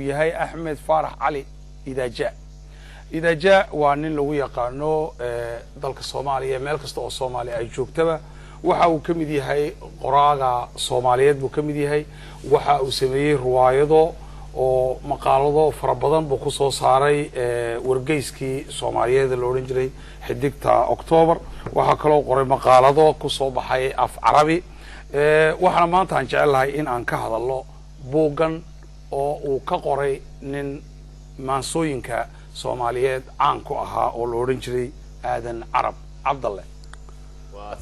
yahay Axmed Faarax Cali Idaaja waa nin lagu yaqaano dalka Soomaaliya meel kasta oo Soomaali ay joogtaba waxa uu kamid yahay qoraaga Soomaaliyeed buu kamid yahay waxa uu sameeyay riwaayado oo maqaalado fara badan buu ku soo saaray wargeyskii Soomaaliyeed la oran jiray xidigta October waxa kale oo qoray maqaalado ku soo baxay af Carabi waxana maanta aan jecelahay in aan ka hadalno buugan oo uu ka qoray nin maansooyinka Soomaaliyeed caan ku ahaa oo la oran jiray Aadan Carab Cabdalle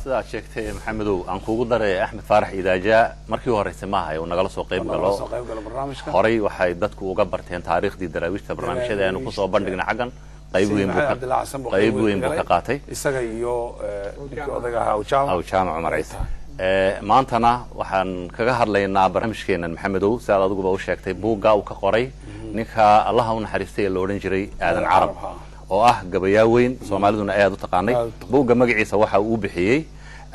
sida sheegtay maxamedow aan kuugu daray Axmed Faarax Idaaja markii horeysay ma ahay oo nagala soo qayb galo barnaamijka horay waxay dadku uga barteen taariikhdii daraawiishta barnaamijyada aanu ku soo bandhignay xagan qayb weyn buu ka qaatay isaga iyo odagaha Jaamac Umar Ciise maantana waxaan kaga hadlaynaa barnaamijkeena maxamedow sida adiguba u sheegtay buuga uu ka qoray ninka Allah u naxariistay la oran jiray Aadan Carab oo ah gabayaa weyn Soomaaliduna aad u taqaanay buuga magaciisa waxa uu bixiyay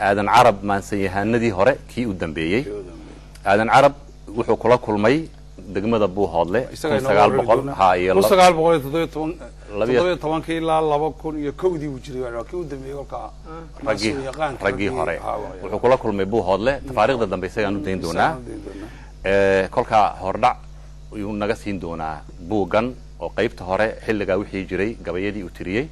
Aadan Carab maansanyahanadii hore kii u dambeeyay Aadan Carab wuxuu kula kulmay degmada Buuhoodle 1917 ilaa 2001 uu jiray waa kii u dambeeyay kolka ragii hore wuxuu kula kulmay Buuhoodle taariikhda dambe isagaan u deyn doonaa kolka hordhac uu naga siin doonaa buugan oo qaybta hore xilliga wixii jiray gabayadii uu tiriyay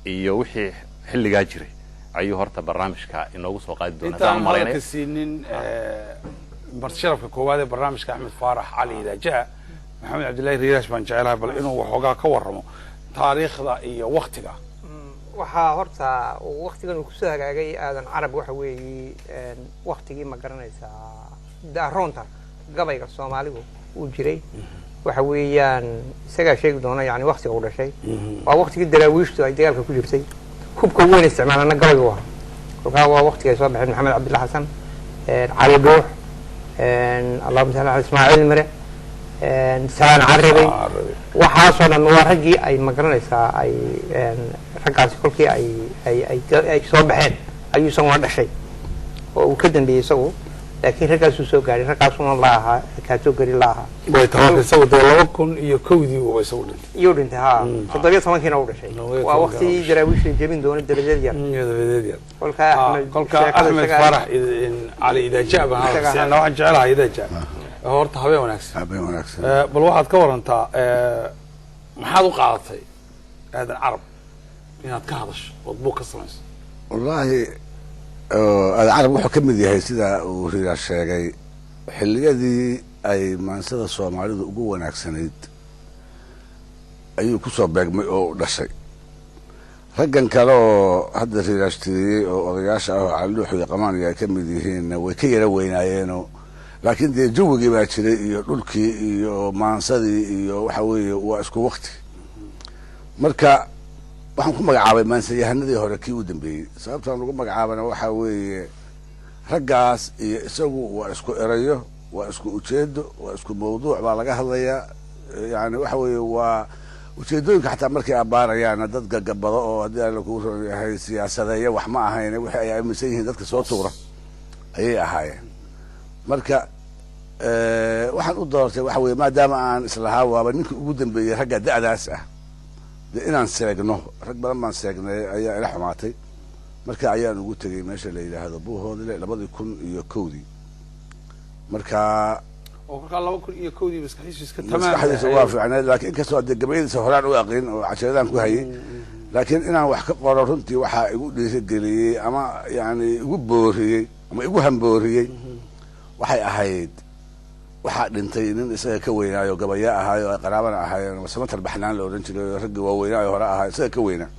iyo wixii xilliga jiray ayuu horta barnaamijka inoogu soo qaadi doonaa intaan marka siinin barsharafka koowaad ee barnaamijka Axmed Faarax Cali Idaaja Maxamed Cabdullaahi Riiraash baan jecelahay bal inuu waxoogaa ka warramo taariikhda iyo waqtiga waxa horta waqtigan uu ku soo hagaagay Aadan Carab waxa weeyii waqtigii ma garanaysaa daaroonta gabayga Soomaaligu uu jiray waxa weeyaan isaga sheegi doona yani waqtiga uu dhashay waa waqtigii daraawiishtu ay dagaalka ku jirtay hubka weyn isticmaalana gabayga waa kolka waa waqtiga ay soo baxeen Maxamed Cabdullaahi Xasan Cali Buux Allahumma salli ala Ismaaciil Mire Salaan Carabi waxa soo dhan waa ragii ay ma garanaysaa ay raggaasi kolkii ay soo baxeen ayuu soo dhashay oo uu ka dambeeyay isagu laakiin raggaas uu soo gaaray raggaasuna la ahaa ka soo gari la ahaa way tahay sababta 2001 uu soo dhintay iyo dhintay ha 17 uu dhashay waa waqti daraawiishta jabin doona dabadeed yar kolka Axmed Faarax Cali Idaaja baan waxaan jecelahay Idaaja horta habeen wanaagsan bal waxaad ka warantaa maxaad u qaadatay Aadan Carab inaad ka hadasho oo buug ka samayso wallahi Aadan Carab wuxuu ka mid yahay sida uu Riiraash sheegay xilliyadii ay maansada Soomaalidu ugu wanaagsanayd ayuu ku soo beegmay oo dhashay raggan kale oo hadda Riiraash tiriyay oo odayaasha ah Cali Luux iyo Qamaan ay ka mid yihiin way ka yara weynaayeen laakiin dee jawigii baa jiray iyo dhulkii iyo maansadii iyo waxa weeye waa isku waqti marka waxaan ku magacaabay maansanyahanadii hore kii u dambeeyay sababtaan ugu magacaabana waxa weeye raggaas iyo isagu waa isku erayo waa isku ujeedo waa isku mawduuc baa laga hadlayaa yani waxa weeye waa ujeedooyinka xataa markay abaarayaan dad gagabado oo haddii alla kugu yahay siyaasadeeya wax ma ahayn wixii ay aaminsan yihiin dadka soo tuura ayay ahaayeen marka waxaan u doortay waxa weeye maadaama aan islahaa waaba ninkii ugu dambeeyey ragga da'daas ah inaan seegno rag badan baan seegnay ayaa ila xumaatay marka ayaan ugu tagay meesha la yiraahdo Buuhoodle 2001 marka oo ka 2001 maskaxiisa tamaam maskaxiisa waa fiicnaa laakiin inkastoo gabaydiisa horaan u aqoon oo casharadaan ku hayay laakiin inaan wax ka qoro runtii waxa igu dhiirigeliyay ama yani igu booriyay ama igu hambooriyay waxay ahayd waxa dhintay nin isaga ka weynaayo gabaya ahaayo ay qaraabana ahaayeen Samatar Baxnaan la oran jiray ragii waa weynaayo hore ahaa isaga ka weynaa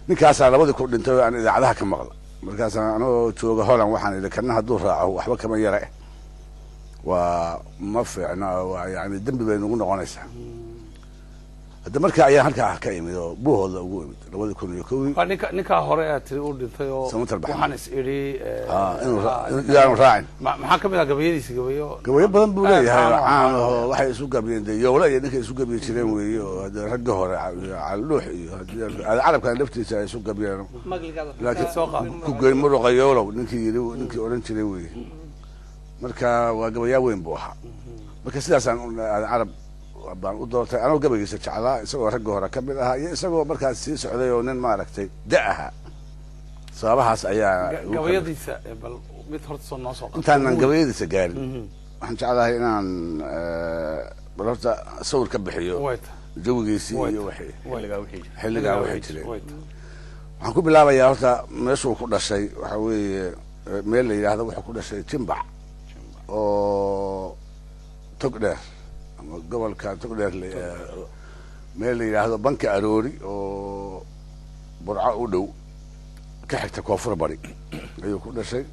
ninkaas labadii ku dhintay aan idaacadaha ka maqla markaas anoo jooga Holland waxaan ila kana haduu raaco waxba kama yara waa ma fiicna waa yani dambi bay nagu noqonaysaa hadda marka ayaan halkaa ka imid oo Buuhoodle ugu imid 2001 ninka hore aad tiri u dhintay oo waxaan is iri inuu raacin maxaa kamid ah gabayadiisa gabayo badan buu leeyahay caan oo waxay isu gabiyeen yowla iyo ninka isu gabiyi jireen weeyo oo hadda ragga hore Cali Luux iyo hadda carabka laftiisa ay isu gabiyeen laakiin ku goyn muruqa yowla ninkii oran jiray weeyo marka waa gabayaa weyn buu ahaa marka sidaas aan Carab baan u doortay anoo gabaygiisa jeclaa isagoo ragga hore ka mid ahaa iyo isagoo markaas sii socday oo nin maaragtay da ahaa sababahaas ayaa gabayadiisa bal mid horta soo noo soo intaanan gabayadiisa gaarin waxaan jeclahay inaan bal horta sawir ka bixiyo jawigiisii iyo xilligaa wixii jiray waxaan ku bilaabayaa horta meeshuu ku dhashay waxa weeye meel la yidhaahdo wuxuu ku dhashay jimbac oo tog dheer ama gobolka tog dheer meel la yidhaahdo banka aroori oo burco u dhow ka xigta koonfur bari ayuu ku dhashay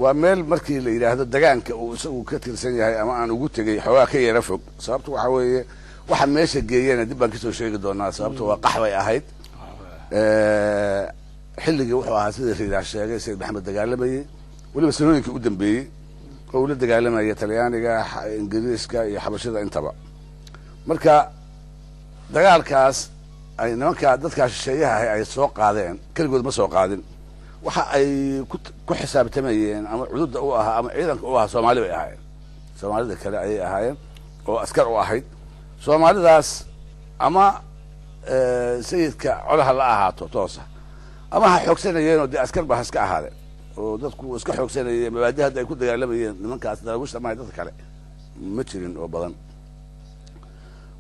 waa meel markii la yidhaahdo degaanka uu isagu ka tirsan yahay ama aan ugu tegey xoogaa ka yara fog sababta waxa weeye waxa meesha geeyana dib baan kasoo sheegi doonaa sababta waa qaxbay ahayd xilligii wuxuu ahaa sida riidaa sheegay sayid maxamed dagaalamayey weliba sanooyinkii u dambeeyey oo ula dagaalamaya talyaaniga ingiriiska iyo xabashada intaba marka dagaalkaas ay nimankaa dadkaa shisheeyaha ahay ay soo qaadeen keligood ma soo qaadin waxa ay ku xisaabtamayeen ama cududa u ahaa ama ciidanka u ahaa soomaali bay ahaayeen soomaalida kale ayay ahaayeen oo askar u ahayd soomaalidaas ama sayidka colaha la ahaato toosa ama ha xoogsanayeenoo dee askar ba ha iska ahaadeen oo dadku iska xoogsanayeen mabaadi hadda ay ku dagaalamayeen nimankaas daraawiishta maaha dadka kale ma jirin oo badan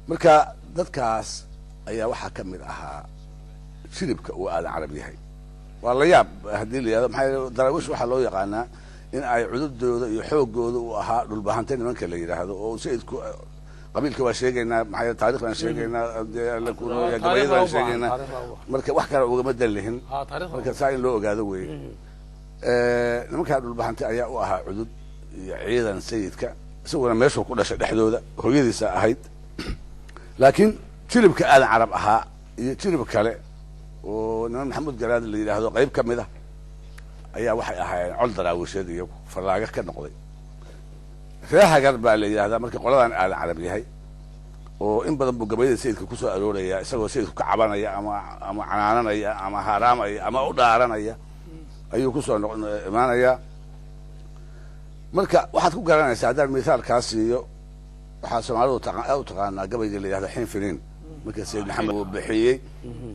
marka dadkaas ayaa waxaa ka mid ahaa shiribka uu aadan carab yahay waa la yaab haddii la yihahdo maxaa daraawiish waxaa loo yaqaanaa in ay cududooda iyo xoogooda u ahaa dhulbahante nimanka la yidhaahdo oo sayidku qabiilka waa sheegaynaa maxaa taarikh baan sheegaynaa gabayada baan sheegaynaa marka wax kale ugama dan lihin marka saa in loo ogaado weeye nimankaa dhulbahante ayaa u ahaa cudud iyo ciidan sayidka isaguna meeshuu ku dhashay dhexdooda hooyadiisa ahayd laakiin jiribka aadan carab ahaa iyo jirib kale oo niman maxamuud garaad la yidhaahdo qayb ka mid ah ayaa waxay ahaayeen col daraawiisheed iyagu fallaaga ka noqday reer hagar baa la yidhahdaa marka qoladan aadan carab yahay oo in badan buu gabayada sayidka kusoo arooraya isagoo sayidku ka cabanaya ama canaananaya ama haaraamaya ama u dhaaranaya ayuu kusoo imaanayaa marka waxaad ku garanaysaa haddaan mithaalkaa siiyo waxaa soomaalidu aad u taqaanaa gabayga la yidhahdo xin finiin marka sayid maxamed uu bixiyey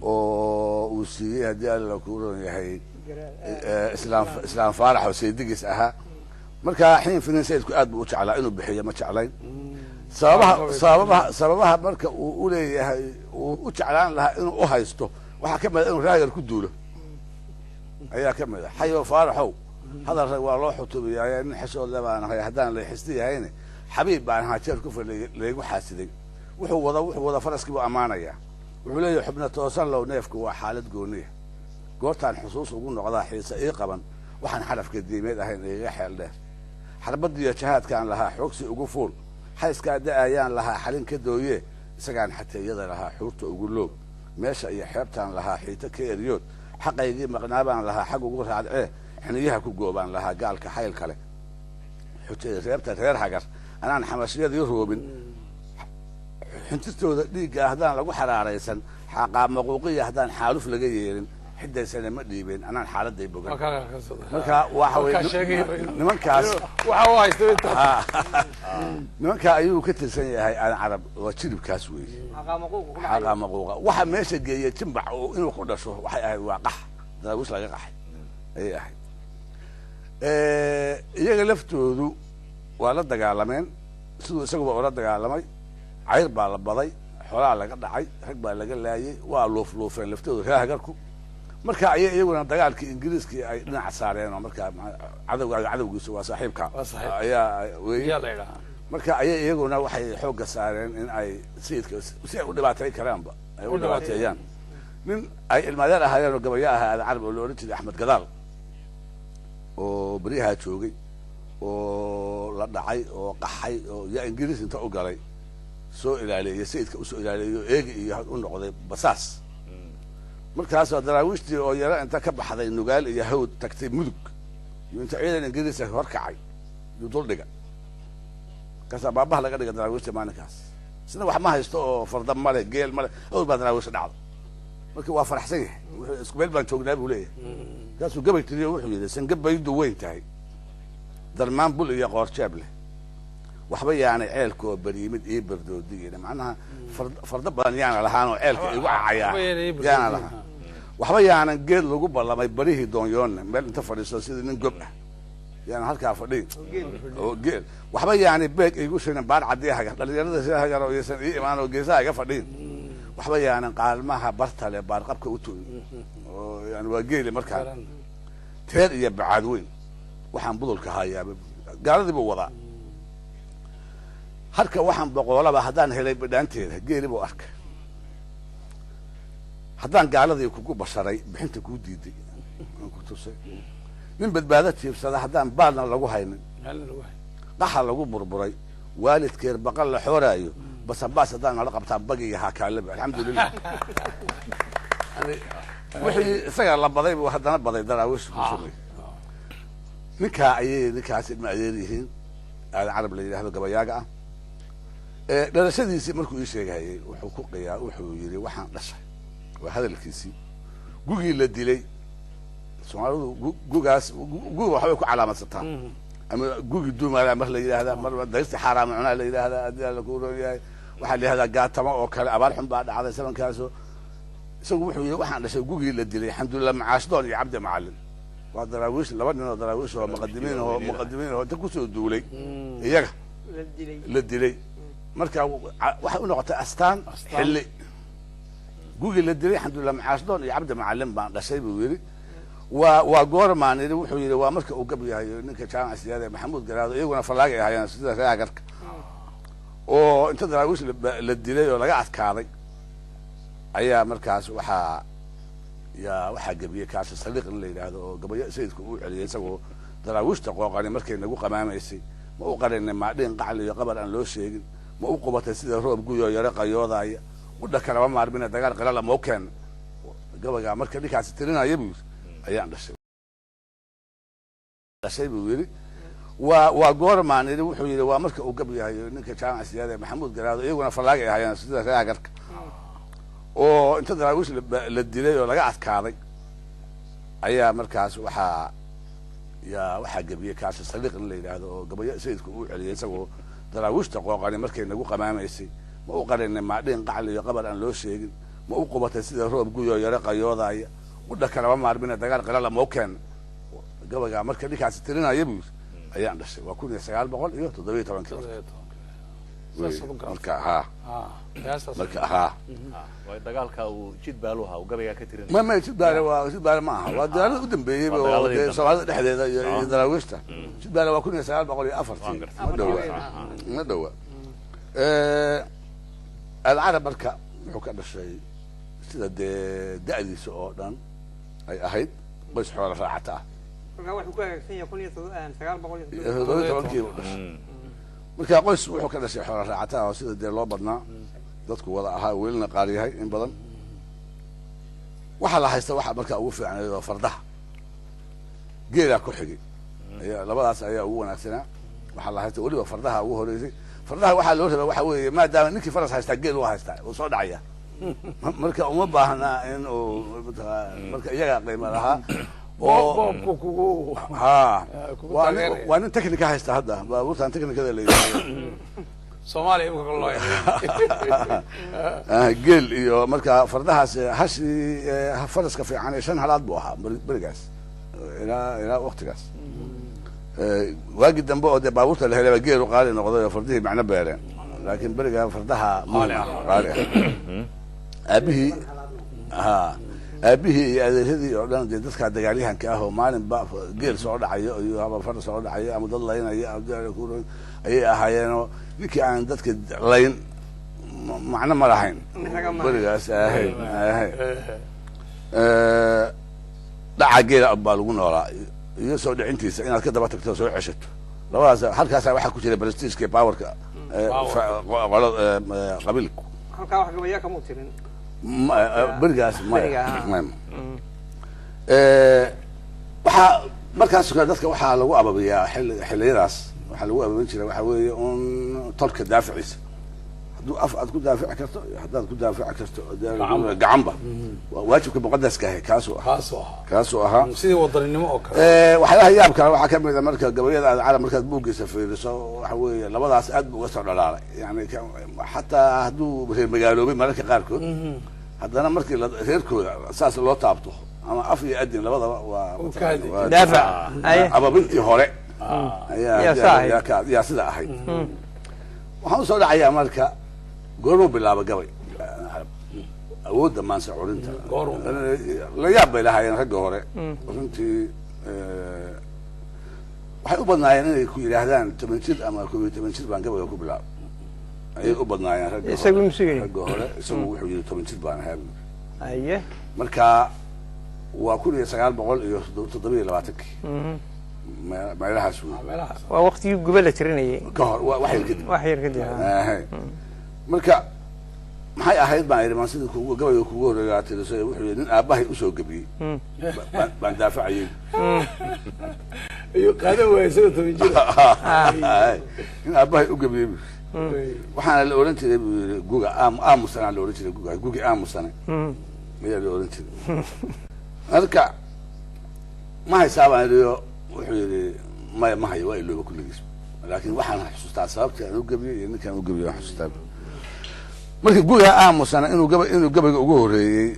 oo uu siiyey haddii alla ku ron yahay islaam faarax oo saydigiis ahaa marka xin finiin sayidku aad buu u jeclaa inuu bixiyo ma jeclayn sababaha marka uu u leeyahay uu u jeclaan lahaa inuu u haysto waxaa ka mid a inuu raagar ku duulo ayaa ka mid a xayo faaraxow hadal rag waa loo xutubiyaa nin xishoodle baan ahay haddaan la xisti yahayne xabiib baan ahaa jeer kufar laygu xaasiday wuxuu wada faraskii buu ammaanayaa wuxuu leeyahay xubna toosan low neefku waa xaalad gooniya goortaan xusuus ugu noqdaa xiise ii qaban waxaan xarafka diimeed ahayn igaga xeel dheer xarbadiyo jahaadkaan lahaa xoogsi ugu fuul xayskaa da-ayaan lahaa xalin ka dooye isagaan xateeyada lahaa xuurta ugu loog meesha iyo xeebtaan lahaa xiito ka eryood xaqaygii maqnaabaan lahaa xag ugu raadcee xiniyaha ku goobaan lahaa gaalka xayl kale xujada reebta reer hagar anaan xamashiyadii roobin xintirtooda dhiigga haddaan lagu xaraaraysan xaqaa maquuqiya haddaan xaaluf laga yeelin xidaysana ma dhiibeen anaan xaaladay bogan marka waxa weye nimankaa ayuu ka tirsan yahay aadan carab waa jiribkaas weeye xaqaa maquuqa waxa meesha geeya jimbac oo inuu ku dhasho waxay ahayd waa qax daraawiish laga qaxay ayay ahayd iyaga laftoodu waa la dagaalameen siduu isaguba ula dagaalamay cayr baa la baday xoolaa laga dhacay rag baa laga laayay waa luufluufeen laftoodu reer hagarku marka ayay iyaguna dagaalkii ingiriiskii ay dhinaca saareen oo markaa cadowgiisu waa saaxiibka ayaa wey marka ayay iyaguna waxay xoogga saareen in ay sayidka si ay u dhibaatayn karaanba ay u dhibaateeyaan nin ay ilmaadeer ahaayeen oo gabaya ahaa aadan carab oo la odhan jiray axmed gadaal oo beryahaa joogay oo la dhacay oo qaxay oo yaa ingiriis inta u galay soo ilaaliya sayidka usoo ilaaliyo eegi iyo u noqday basaas markaasoo daraawiishtii oo yaro inta ka baxday nugaal iyo hawd tagtay mudug iyo inta ciidan ingiriisa horkacay iyo duldhiga markaasaa baabaha laga dhiga daraawiishta maalinkaas isna wax ma haysto oo farda male geel male awr baa daraawiishta dhacda marka waa faraxsan yahay wuxuu isku meel baan joognaa buu leeyahay markaasuu gabay tiriyo wuxuu yidhi sangabaydu weyn tahay darmaan bul iyo qoorjeeb leh waxba yaanay ceelkoo beriimid ii bardoodigayna macnaha fardo badan yaana lahaanoo ceelka igu cacayaa yaana lahaan waxba yaanan geed lagu ballamay barihii doonyoonna meel inta fadhiiso sidii nin gob ah yaana halkaa fadhiin oo geel waxba yaani beeg igu shinin baar caddii hagar dhalinyarada sida hagar oo yaysan ii imaan oo geesaha iga fadhiin waxba yaanan qaalmaha bartale baarqabka u tooyin oo yani waa geeli markaa teer iyo bacaad weyn waxaan budulka hayaaba gaaladii buu wadaa harka waxaan boqoolaba haddaan helay badhaanteeda geeli buu arkay haddaan gaaladii kugu basharay bixinta kuu diiday aan ku tusay nin badbaado jiibsada haddaan baalna lagu haynin qaxa lagu burburay waalidkeer baqal la xooraayo basabaas haddaan nala qabtaan bagiga haakaalaba alxamdulilah wixii isaga la baday buu haddana baday daraawish ku sugay ninkaa ayay ninkaas ilma adeer yihiin aadan carab la yidhaahdo gabayaaga ah dhalashadiisii markuu ii sheegahayay wuxuu yidhi waxaan dhashay waa hadalkiisii gugii la dilay soomaalidu gugaas guga waxbay ku calaamadsataan ama gugi duumaala mar la yidhaahdaa mar daysti xaaraama cunaa la yidhaahdaa haddii alla ku roon yahay waxaa la yidhahdaa gaatamo oo kale abaar xun baa dhacday sabankaasoo isagu wuxuu yidhi waxaan dhashay gugii la dilay alxamdulilah macaashdoon iyo cabdi macalin waa daraawiish laba nin oo daraawiish oo muqadimiin oo inta kusoo duulay iyaga la dilay marka waxay u noqotay astaan xilli gugii la dilay alxamdulilah macaashdoon iyo cabdi macalin baan dhashay buu yidhi waa goormaan yidhi wuxuu yidhi waa marka uu gab yahay ninka jaamac siyaada maxamuud garaado iyaguna fallaagay ahaayeen sida reer agarka oo inta daraawiish la dilay oo laga adkaaday ayaa markaas waxaa gebiyey kaasha saliiq in la yidhaahdo oo gabayo sayidku uu celiyay isagoo daraawiishta qooqani markay nagu qamaamaysay ma u qarinay maadhiin qacli iyo qabar aan loo sheegin ma u qubatay sida roob guyoo yaro qayoodaya udha kalama maarmina dagaal qilala mau keena gabaygaa marka ninkaasi tirinaya buu yidhi ayaan dhashay buu yidhi waa goormaan yidhi wuxuu yidhi waa marka uu gab yahay ninka jaamac siyaada maxamuud garaado iyaguna fallaagay ahaayeen sida reer agarka oo inta daraawiish la dilay oo laga adkaaday ayaa markaas waxaa gebiyey kaasha saliiq in la yidhaahdo oo gabayo sayidku uu celiyay isagoo daraawiishta qooqani markay nagu qamaamaysay ma u qarinay maadhiin qacli iyo qabar aan loo sheegin ma u qubatay sida roob guyoo yaro qayoodaya udha kalama maarmina dagaal qilala mau keena gabaygaa marka ninkaasi tirinaya buu yidhi ayaan dhashay waa 1917 marka dagaalka uu jidbaaluha uu gabaygaa ka tirin ma jidbaale ma aha waa dagaalada u dambeeyey oo soomaalida dhexdeeda iyo daraawiishta jidbaale waa 1904 ma dhowa alcarab marka wuxuu ka dhashay sida dee da'diisa oo dhan ay ahayd qoys xoola raacata ah markaa qoys wuxuu ka dhashay xoola raacata ah oo sida dee loo badnaa dadku wada ahaa welina qaar yahay in badan waxaa la haysta waxa markaa ugu fiicnayd oo fardaha geelaa ku xigay labadaas ayaa ugu wanaagsanaa waxaa la haysta weliba fardaha ugu horeysay fardaha waxaa loo rabaa waxa weeye maadaama ninkii faras haystaa geel u haystaa uu soo dhacaya marka uma baahna in uu marka iyagaa qiimo lahaa waa nin technica haysta hadda baabuurtan technicada la yidhahdo soomaaliya imika loo geel iyo marka fardahaas hashii faraska fiican 5 halaad buu ahaa berigaas ilaa waqtigaas waagii dambe oo dee baabuurta la helay geelu qaali noqday oo fardihii macno beereen laakiin berigaa fardaha qaali aabihii iyo adeeradii oo dhan dee dadkaa dagaalyahanka ah oo maalinba geel soo dhacayo iyo haba far soo dhacayo ama dad laynayo ayay ahaayeenoo ninkii aan dadka layn macno ma lahayn berigaas dhaca geela baa lagu noolaa iyo soo dhicintiisa inaad ka daba tagto soo ceshato labadaas halkaasa waxaa ku jira prestigeka powerka qabiilku halkaa wax gabayaa kama tirin berigaas waxaa markaas dadka waxaa lagu ababiyaa xilliyadaas waxaa lagu ababin jiray waxaa weeye un tolka daaficiisa hadduu af aad ku daafici karto haddaad ku daafici karto gacanba waajibka muqadaska ahay kaasuu ahaa sidii wadaninimo oo kale waxyaalaha yaab kale waxaa kamid a marka gabayada aad carab markaad buuggiisa fiiriso waxa weeye labadaas aad buu uga soo dhalaalay yani xataa hadduu reer magaaloobay mararka qaarkood haddana markii reerkooda saas loo taabto ama af iyo adin labadaba waa daafac ababintii hore yaa sida ahayd waxaan usoo dhacayaa marka goormuu bilaaba gabay awoodda maanse curinta la yaab bay lahaayeen ragga hore runtii waxay u badnaayeen inay ku yidhaahdaan 10 jir ama 11 jir baan gabayga ku bilaaba ayay u badnaayeen ragga hore isagu wuxuu yidhi 10 jir baan ahaa marka waa 1927 meelahaas waa waqtigii guba la tirinayay ka hor wax yar kadib marka maxay ahayd baan yidhi maansida gabayga kugu horreeyaa tiriso wuxuu yidhi nin aabbahay usoo gebiyey baan daafacayay ayuu qaadan waayay isaga 10 jir nin aabbahay u gebiyey waxaana la oran jiray buu yidhi guga aamusana la oran jiray gugi aamusana ayaa la oran jiray marka ma haysaa baan yidhi wuxuu yidhi maya ma hayo waa ilooba kulligiis laakiin waxaan xusuustaa sababta aan u gebiyey iyo ninkaan u gebiyey waan xusuustaa marka guga aamusana inuu gabayga ugu horreeyey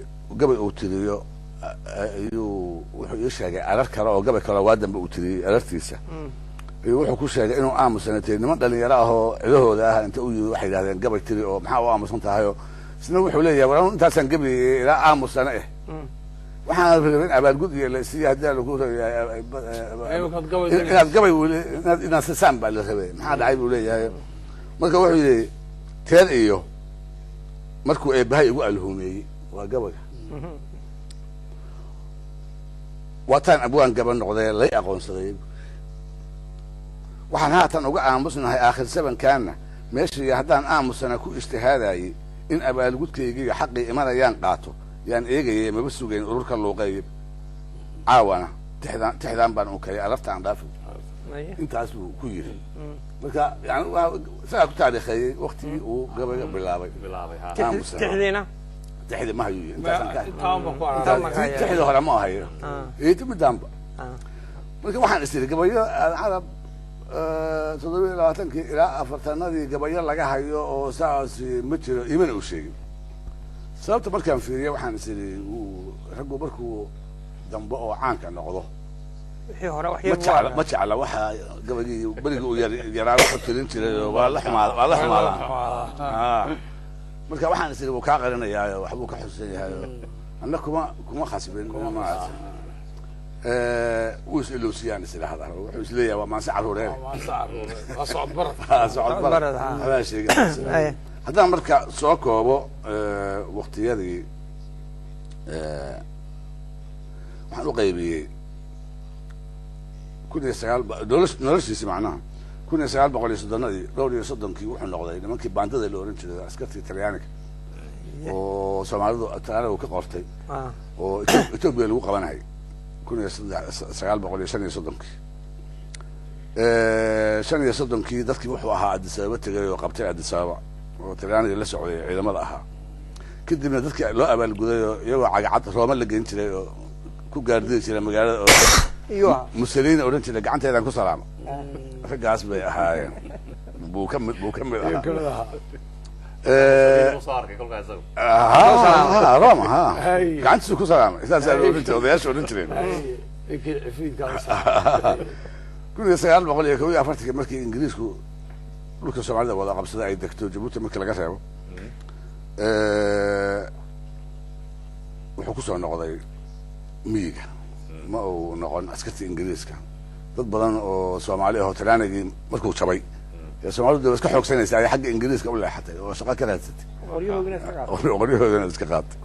gabay uu tiriyo ayuu wuxuu ii sheegay arar kale oo gabay kale waa dambe uu tiriyey arartiisa ayuu wuxuu ku sheegay inuu aamusanatay niman dhalinyaro ah oo cidahooda ah inta u yimi waxay yidhahdeen gabay tiri oo maxaa u aamusan tahayoo isna wuxuu leeyahay war intaasaan gabayey ilaa aamusana waxaan rabay in abaalgud iyo lasiiya haddii lagu inaad gabay inaad sisaan baa la rabay maxaa dhacay buu leeyahay marka wuxuu yidhi teer iyo markuu eebbahay igu alhuumeeyey waa gabayga waataan abwaan gaba noqday lay aqoonsaday waxaan haatan uga aamusnahay aakhir sabankaana meeshii haddaan aamusana ku ijtihaadayey in abaalgudkaygiiyo xaqii imanayaan qaato yaan eegayay maba sugayn ururka luuqeeya caawana tixdaan baan unkayay alartaan dhaafay intaas buu ku yiri marka yani isagaa ku taariikheeyey waktigii uu gabayga bilaabay tixdi ma hayu tixdi hore ma ahayo midaanba marka waxaan is iri gabayo carab 27 ilaa 40 gabayo laga hayo oo saas ma jiro imana u sheegin sababta markaan fiiriyay waxaan is iri raggu markuu dambe oo caanka noqdo ma jecla waxa gabaygii berigii uu yaraa wuxuu tirin jiray waa la xumaadaan marka waxaan is iri wuu kaa qarinayaa waxbuu ka xusuusan yahay anna kuma khasbin wuu is iloosiyaan is idhaahdaa wuxuu is leeyahay waa maanse caruureed waa socod barad waxbaa sheegay haddaan marka soo koobo waktiyadii waxaan u qaybiyey noloshiisi macnaha 1930 dhowr iyo 30kii wuxuu noqday nimankii baandada la oran jiray askartii talyaaniga oo Soomaalidu taariikh ka qortay oo Itoobiya lagu qabanayay 1935kii dadkii wuxuu ahaa Addis Ababa tagay oo qabtay Addis Ababa oo talyaaniga la socday ciidamada ahaa kadibna dadkii loo abaalguday oo iyagoo cagacad Rooma la geyn jiray oo ku gaardiyay jiray magaalada oo Mussolini oran jiray gacanteedaan ku salaamo raggaas bay ahaayeen buu ka mid ahaa Roma gacantiisu ku salaamay isaas oran jiray odayaasha oran jireen 1941 markii Ingiriisku dhulka Soomaalida wada qabsaday ay degto Djibouti markii laga reebo wuxuu ku soo noqday miyiga ma uu noqon askartii Ingiriiska dad badan oo Soomaali ah oo Talyaanigii markuu jabay Soomaalidu way iska xoogsanaysaa ay xagga Ingiriiska u leexatay oo shaqo ka raadsatay qoryahoodana iska qaatay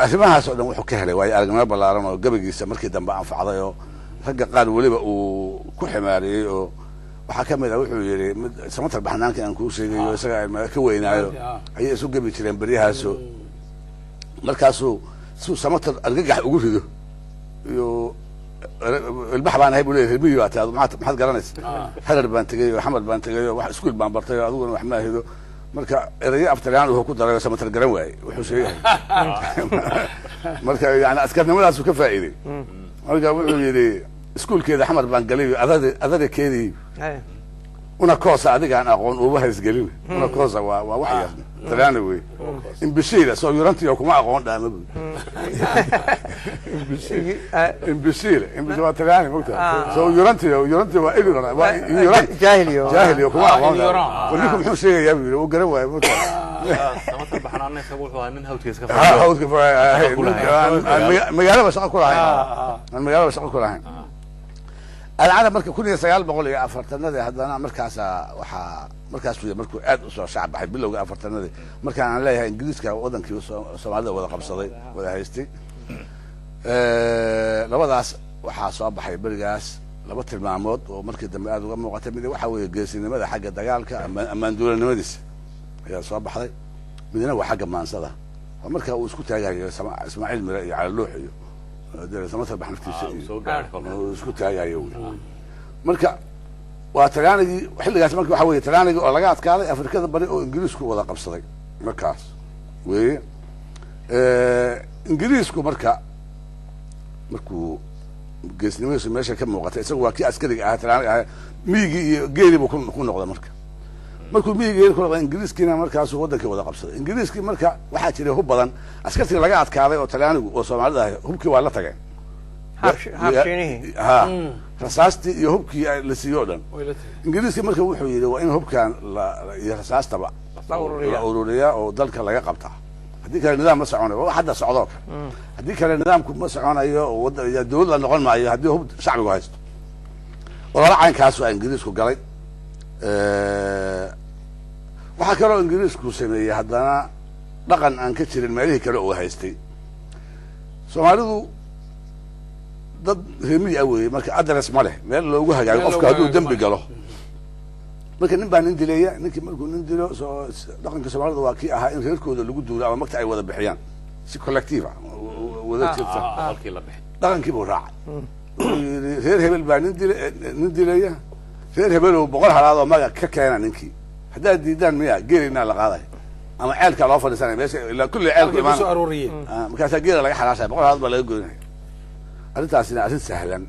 arrimahaas oo dhan wuxuu ka helay waayo aragnimo ballaaran oo gabaygiisa markii dambe anfacday oo ragga qaar weliba uu ku ximaariyey oo waxaa ka mid ah wuxuu yidhi samatar baxnaanka aan kuu sheegayo isaga ka weynaayo ayay isu gabi jireen beryahaaso markaasuu suu samatar argagax ugu rido iyo البحر بان هيبو ليه ربيو اتاد ما حد قرنيس حلر بان تغيو حمد بان تغيو wax iskuul baan bartay adiguna wax ma ahido marka eraya aftalaan wuxuu ku daray samatar garan waay wuxuu sheegay marka yani askarnimadaas uu ka faa'iiday marka wuxuu yiri iskuulkeeda xamar baan galay adadakeedii una koosa adiga aan aqoon uba hays galin una koosa waa wax yar talaana way in bishila soo yurantiyo kuma aqoon dhaamad in bishila talaana mugta soo yurantiyo waa ignorant waa ignorant jahiliyo kuma aqoon walikum muxuu sheegaya buu uu garan waay mugta samatar baxnaanay isagu wuxuu ahaa nin hawdkiisa ka hawdka magaalada shaqo ku lahayn magaalada shaqo ku lahayn العالم مركب كل سيال بقول يا أفرتنا ذي هذا أنا مركز مركز فيه مركز أد أسرع شعب بحب له أفرتنا ذي مركز أنا لا إنجليز كأوضن كيو سمعنا ولا قبصدي ولا هيستي لو هذا وحاسب بحب برجاس لبط المعمود ومركز دم أد وقام وقتمي ذي وحاول يجلسين ماذا حاجة دجال كأما ندور النمدس يا صاب بحري بدنا وحاجة ما نصده ومركز وسكوت هاي إسماعيل مرئي على اللوح samatar baxnaftiisa isku taagayo marka waa talaanigi xilligaas markii waxa weeye talaanigi oo laga adkaaday Afrikada bari oo Ingiriisku wada qabsaday markaas weeye Ingiriisku markuu geesnimadiisu meesha ka muuqatay isagu waa kii askariga ah talaaniga ah miigi iyo geeliba ku noqday markuu miigi ku noqday Ingiriiskina markaas wadanka wada qabsaday Ingiriiskii marka waxa jiray hub badan askartii laga adkaaday oo talaanigu oo Soomaalida ah hubkii waa la tagay rasaastii iyo hubkii la siiyo dhan Ingiriiskii marka wuxuu yiri waa in hubkan iyo rasaastaba la ururiyaa oo dalka laga qabtaa haddii kale nidaam ma soconayo waa hadda socdo haddii kale nidaamku ma soconayo oo dawladda noqon maayo haddii hub shacbigu haysto walaal caynkaas waa Ingiriisku galay waxa kale oo Ingiriisku sameeyay haddana dhaqan aan ka jirin meelihii kale oo haystay Soomaalidu dad reemi away marka address ma leh meel loogu hagaayo qofka hadduu dambi galo marka nin baan indileeya ninkii markuu indilo soo dhaqanka Soomaalidu waa kii ahaa in reerkooda lagu duulo ama magta ay wada bixiyaan si collective wada jirta halkii la bixi dhaqankii buu raacay reer hebel baan indileeya reer hebel oo boqol halaad oo magac ka keena ninkii hadda diidaan miya geelina la qaaday ama ceelka loo fadhiisanay meesha ila kulli ceelku imaan soo arooriyeen markaas geela laga xalaashay boqol halaad baa laga goynay arrintaasina arrin sahlan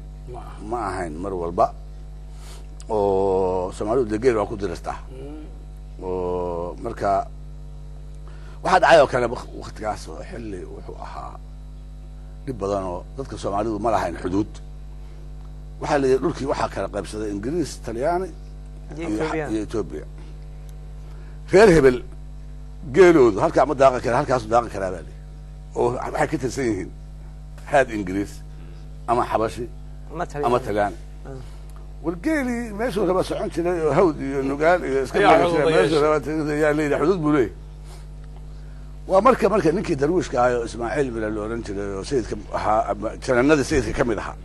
ma ahayn mar walba oo Soomaalidu deegaan waa ku dirasta oo marka waxa dhacay oo kale waqtigaas oo xilli wuxuu ahaa dib badan oo dadka Soomaalidu ma lahayn xuduud waxa la dhulkii waxa kala qaybsaday Ingiriis Talyaani iyo Ethiopia reer hebel geeloodu halka ma daaqo kale halkaas daaqo kale baa oo waxay ka tirsan yihiin haad Ingiriis ama xabashi ama Talyaani والجيلي ماشي ولا بس عندي هودي النقال ماشي يا ليلى حدود بوليه ومركه نكي درويش كايو اسماعيل من الاورنج سيد كان النادي سيد كمدها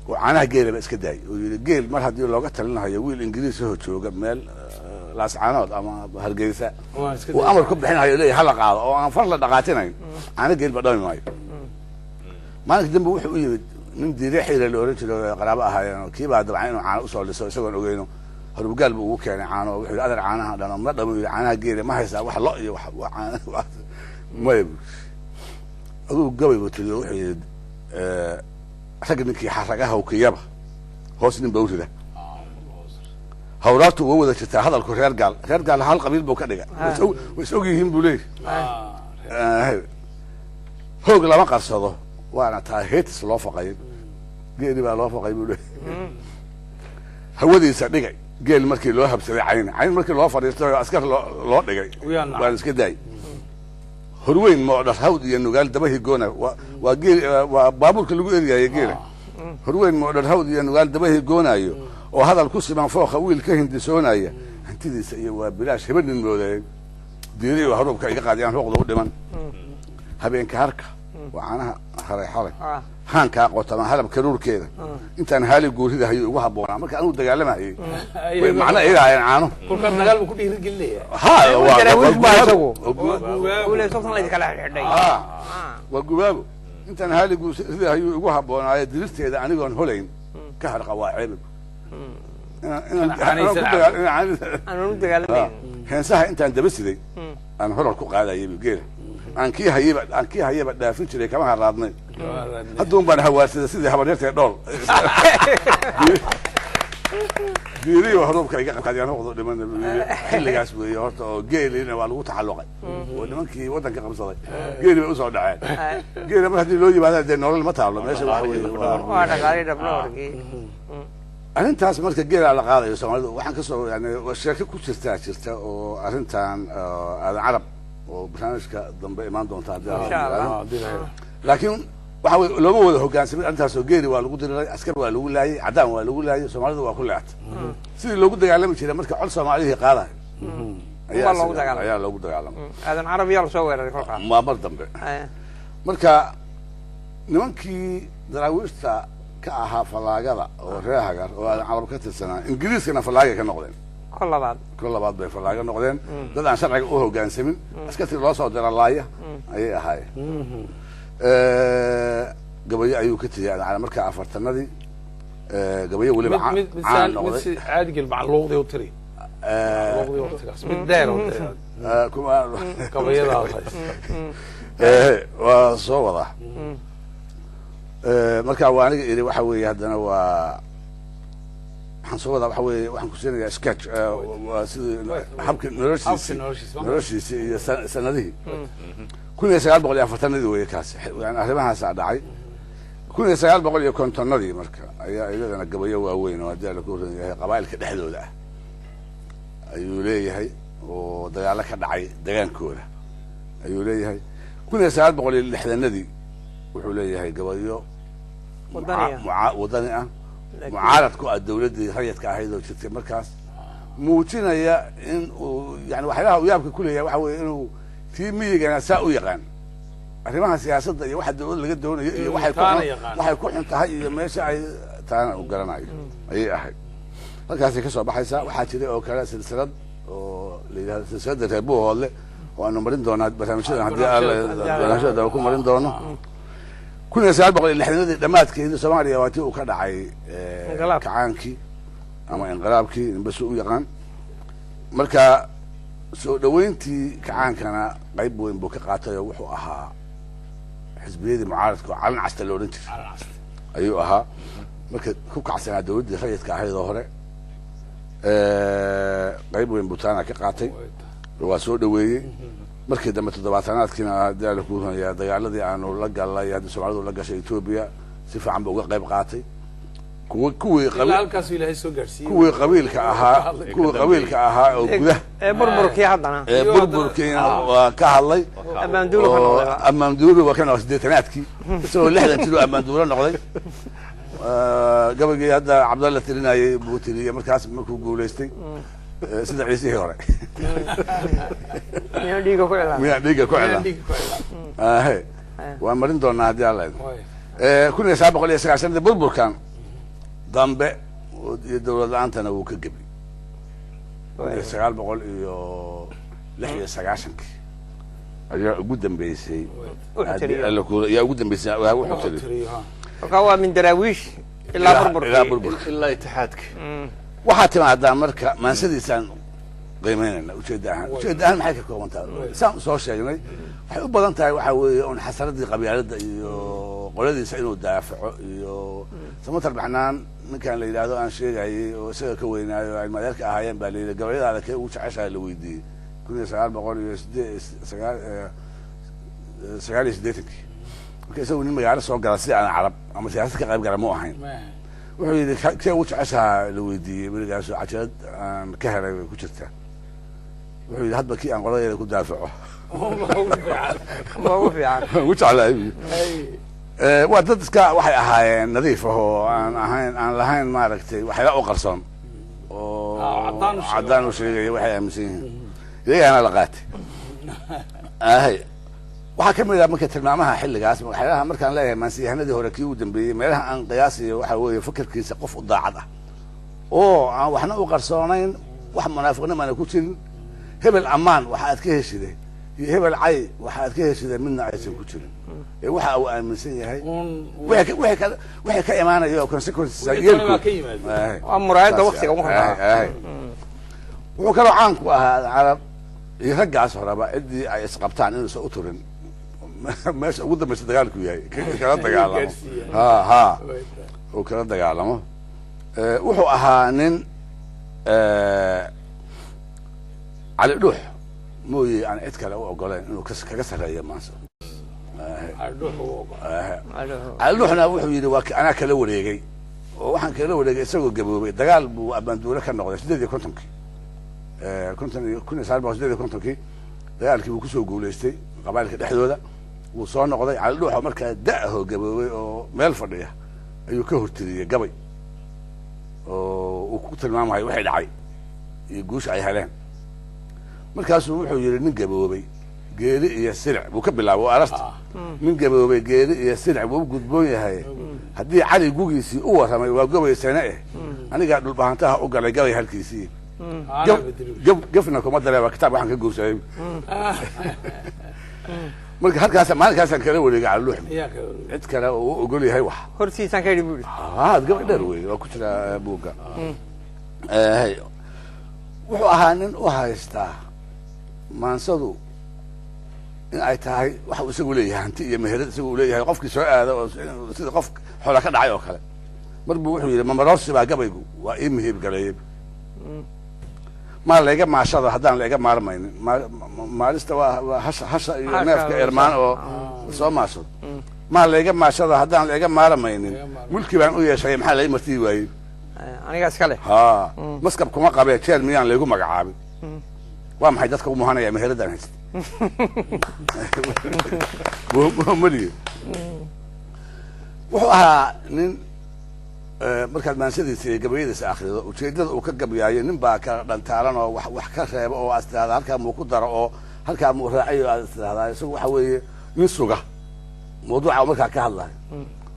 وعناها جيل بس كداي الجيل مر هدي لوغا تلناyo wiil Ingiriis oo jooga meel laascaanood ama hargeysa oo amar ku bixinayo leeyahay hal qaado oo aan far la dhaqaatinayn ana geel badhoy maayo maalinka dambe wuxuu u yimid من دي رحلة الأوريجينال قرابة هاي كيف بعد عينه عن أصل لسه يسوون أوجينه هرب قلبه وكان عانه ويحول قدر عانها لأنه مرة عانها جيرة ما هيسا واحد لقي وعانه ما يبغى أقول قبل بتلو وحيد أعتقد إنك حرقها وكيابها هو سنين بوجه ده هوراته وهو ده هذا الكورير قال هالقبيل بوكدقة ويسوقي هم بوليه هو قال ما قصده وانا تاهيتس loo faqay geeli baa loo faqay buu leeyahay hawadiisa dhigay geel markii loo habsaday cayn markii loo fadhiistay askar loo dhigay waan iska daay horweyn ma dhar hawd iyo nugaal dabahi goona waa geel waa baabuurka lagu eriyay geela horweyn ma dhar hawd iyo nugaal dabahi goonayo oo hadal ku siman fooqa wiil ka hindisoonaya hantidiisa iyo waa bilaash hebelin mooday diiriyo harubka iga qaadiyaan hooqdo u dhiman habeenka harka وعنها حري هانكا قوتما هلب كرور كده انت انا هالي غوريدا هي ugu haboona marka anu dagaalamahay way macna ilaahay caano kulka dagaal ku dhiiri geliyay ha waa wuu soo la kala xidhay waa gubaabo intaan haaligu sidii ayuu igu habboonaayo diristeeda anigoon holayn ka harqa waa ceebib aanan u dagaalamayn heensaha intaan daba siday aan horar ku qaadayay geela aan kii hayaba dhaafin jiray kama haraadnay hadduun baan hawaasada sidii habaryartee dhool geeliyo haruubka iga qabkaadiyaan hoqdo dhiman xilligaas weeye horta oo geelina waa lagu taxalluqay oo nimankii waddanka qabsaday geeli bay usoo dhaceen geela mar haddii loo yimaada dee nolol ma taalo meesha waxa weeye waa dhaqaalii dhabnoorgii arrintaas marka geela la qaadayo soomaalidu waxaan kasoo yani sheeko ku jirta oo arrintan aadan carab oo barnaamijka dambe imaan doonta laakiin waxa weye looma wada hogaansamin arrintaasoo geeli waa lagu diriray askar waa lagu laayay caddaan waa lagu laayay soomaalidu waa ku leectay sidii loogu dagaalami jiray marka col soomaalihii qaadayo ayaa loogu dagaalamay aadan carab yaa lasoo weeraray kolkaa waa mar dambe marka nimankii daraawiishta ka ahaa fallaagada oo reer hagar oo aadan carab ka tirsanaa ingiriiskana fallaagay ka noqdeen kol labaad bay fallaaga noqdeen dad aan sharciga u hogaansamin askartii loo soo dira laaya ayay ahaayeen gabayo ayuu ka tiriyay aadan carab markaa afartanadii gabayo weliba caan noqday caadigil macluuqdii u tiri mid dheer waa soo wadaa marka waa aniga iri waxa weeye haddana waa waxaan soo wadaa waxa weeye waxaan ku siinayaa sketch waa sidii habkii noloshiisi iyo sanadihii 1940 weeye kaasi yani arrimahaasaa dhacay 1950 marka ayaa iyadana gabayo waaweyn oo haddii la ku oran yahay qabaa'ilka dhexdooda ah ayuu leeyahay oo dagaalo ka dhacay dagaankooda ayuu leeyahay 1960 wuxuu leeyahay gabayo wadani ah mucaarad ku ah dawladdii rayidka ahayd oo jirtay markaas muujinaya in uu yani waxyaalaha uu yaabka ku leeyahay waxa weeye inuu tii miyigana saa u yaqaan arrimaha siyaasadda iyo waxa dawladda laga doonayo iyo waxay ku xun tahay iyo meesha ay taana u garanayo ayay ahayd halkaasay ka soo baxaysaa waxaa jiray oo kale silsilad oo la yidhahdo silsiladda reer buuhoodle oo aanu marin doonaa barnaamijyadan haddii barnaamijyada ku marin doono 1960 dhammaadkeedii soomaaliya waa tii uu ka dhacay kacaankii ama inqilaabkii inbasu u yaqaan marka soo dhaweyntii kacaankana qayb weyn buu ka qaatay oo wuxuu ahaa xisbiyadii mucaaradka oo calan casta la odhan jiray ayuu ahaa marka ku kacsanaa dawladdii rayidka ahayd oo hore qayb weyn buu taana ka qaatay waa soo dhaweeyey markii dambe 70aadkiina haddii la ku runaya dagaaladii aanu la galnay haddii soomaalidu la gashay Ethiopia si fiican buu uga qayb qaatay kuwii qabiilka ahaa oo gudaha burburkii waa ka hadlay ammaanduulo waa kan 80aadkii isagoo 60 kilo ammaanduulo noqday gabagii hadda cabdalla tirinayay buu tiriyay markaas markuu guulaystay sida ciisihii hore miyaan dhiiga ku celan waa marin doonaa haddii alla idin 1990 burburkan dambe iyo dawlad la-aantana wuu ka gebi 1996 ayaa ugu dambeysay yaa ugu dambeysay wuxuu tiri marka waa min daraawiish ilaa burburkii ilaa itixaadka waxaa timaadaa marka maansadiisaan qiimeynayna ujeedda ahaan maxay ka kooban tahay saan soo sheegnay waxay u badan tahay waxaa weeye un xasaradii qabyaaladda iyo qoladiisa inuu daafaco iyo samatar baxnaan ninkan la yidhaahdo aan sheegayay oo isaga ka weynaayo ay madeerka ahaayeen baa layidhi gabayadaada kee ugu jeceshaha la weydiiyey 1989 marka isagu nin magaalo soo gala si aan carab ama siyaasad ka qayb gala mu ahayn wuxuu yidhi kee ugu jeceshaha la weydiiyey weligaas cajalad aan ka helay way ku jirtaa wuxuu yidhi hadba kii aan qoladeeda ku daafaco ugu fiican ugu jeclahay waa dad iska waxay ahaayeen nadiif ah oo aan lahayn maaragtay waxyaala u qarsoon oo caddaan u sheegaya waxay aaminsan yihiin iyagaana la qaatay waxaa ka mid ah marka tilmaamaha xilligaas waxyaalaha markaan leeyahay maansiyahanadii hore kii ugu dambeeyey meelaha aan qiyaasiyo waxaa weeye fakarkiisa qof u daacad ah oo aan waxna u qarsoonayn wax munaafiqnimana ku jirin hebel ammaan waxa aad ka heshiday iyo hebel cay waxaad ka heshida midna aysan ku jirin ee waxa uu aaminsan yahay waxay ka imaanaya oo consequences yeelku waa muraayada waqtiga wuxuu kaloo caan ku ahaa carab iyo raggaas horeba ciddii ay isqabtaan inuusan u turin meesha ugu dambaysa dagaalku yahay kala dagaalamo uu kala dagaalamo wuxuu ahaa nin cali dhuux mooye aan cid kale u ogoleen inuu kaga sarreeyo maanso cali dhuuxna wuxuu yidhi waa anaa kala wareegay oo waxaan kala wareegay isagoo gaboobay dagaal buu abaanduule ka noqday 18 1918 dagaalkii buu kusoo guulaystay qabailka dhexdooda wuu soo noqday cali dhuuxa markaa da'ahoo gaboobay oo meel fadhiya ayuu ka hortiriyey gabay oo uu ku tilmaamayo waxay dhacay iyo guusha ay heleen markaasuu wuxuu yidhi nin gaboobay geeri iyo silic buu ka bilaabo arasta nin gaboobay geeri iyo silic buu u gudboon yahay haddii cali gugiisii u warramay waa gobay sane anigaa dhulbahantaha u galay gabay halkiisii gefna kuma dareeba kitaab waxaan ka guursaday marka halkaas maalinkaasaan kala wareegay cali dhuux cid kale oo u ogol yahay wax hortiisaan ka yidhi buu yidhi gabay dheer wey waa ku jira buugga wuxuu ahaa nin u haystaa maansadu in ay tahay waxa uu isagu leeyahay hanti iyo meherad isagu uu leeyahay qofkii soo aada oo sida qof xoola ka dhacay oo kale mar buu wuxuu yidhi mamaroorsi baa gabaygu waa ii muhiib galeeyey maa layga maashado haddaan layga maarmaynin maalista waa hasha iyo neefka ermaan oo soo maashado maa layga maashado haddaan layga maarmaynin mulki baan u yeeshay maxaa lai martii waayey aniga iskale maskab kuma qabee jeer miyaan laygu magacaabin waa maxay dadka u muhanaya meheradaan haysta muhamadiye wuxuu ahaa nin markaad maansadiisa iyo gabayadiisa akrido ujeedada uu ka gabyaayo nin baa ka dhantaalan oo wax ka reeba oo aad istiraahda halkaa muu ku daro oo halkaa muu raaciyo aad istiraahdaa isagu waxa weeye nin suga mawduuca markaa ka hadlayo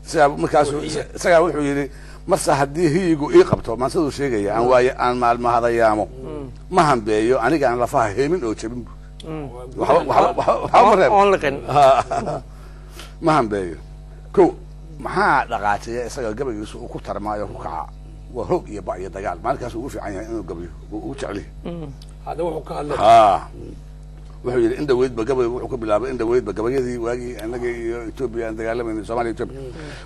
sidaa markaasu isagaa wuxuu yidhi marse haddii hiyigu ii qabto maansaduu sheegaya aan maalmahadayaamo ma hambeeyo anigaan lafaha heemin oo jabin ma hambeeyo ko maxaa dhaqaajiya isaga gabaygiisu uu ku tarmaayo ku kaca waa hoog iyo ba iyo dagaal maalinkaas ugu fiican yahay inuu gabayo ugu jecel hada wuxuu ka hadlay wuxuu yidhi indhaweydba gabaygu wuxuu ka bilaabay indhaweydba gabayadii waagii annaga iyo Ethiopia aan dagaalamayna Soomaaliya Ethiopia